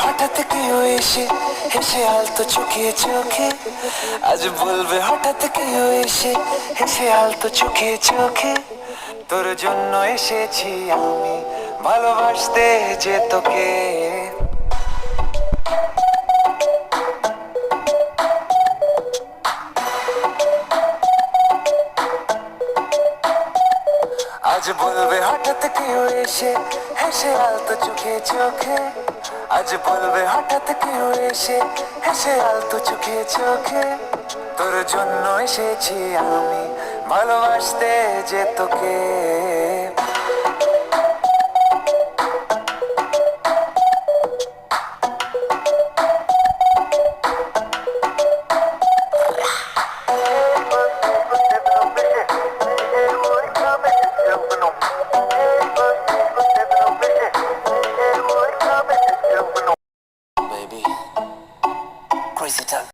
হঠাৎ কেউ এসে হেসে আলতো চোখে চোখে, আজ বলবে হঠাৎ কেউ এসে হেসে আলতো চোখে চোখে, তোর জন্য এসেছি আমি ভালোবাসতে যে তোকে। আজ বলবে হঠাৎ কেউ এসে হেসে আলতো চোখে চোখে, আজ বলবে হঠাৎ কেউ এসে হেসে আলতো চোখে চোখে, তোর জন্য এসেছি আমি ভালোবাসতে যে তোকে। Baby, crazy time.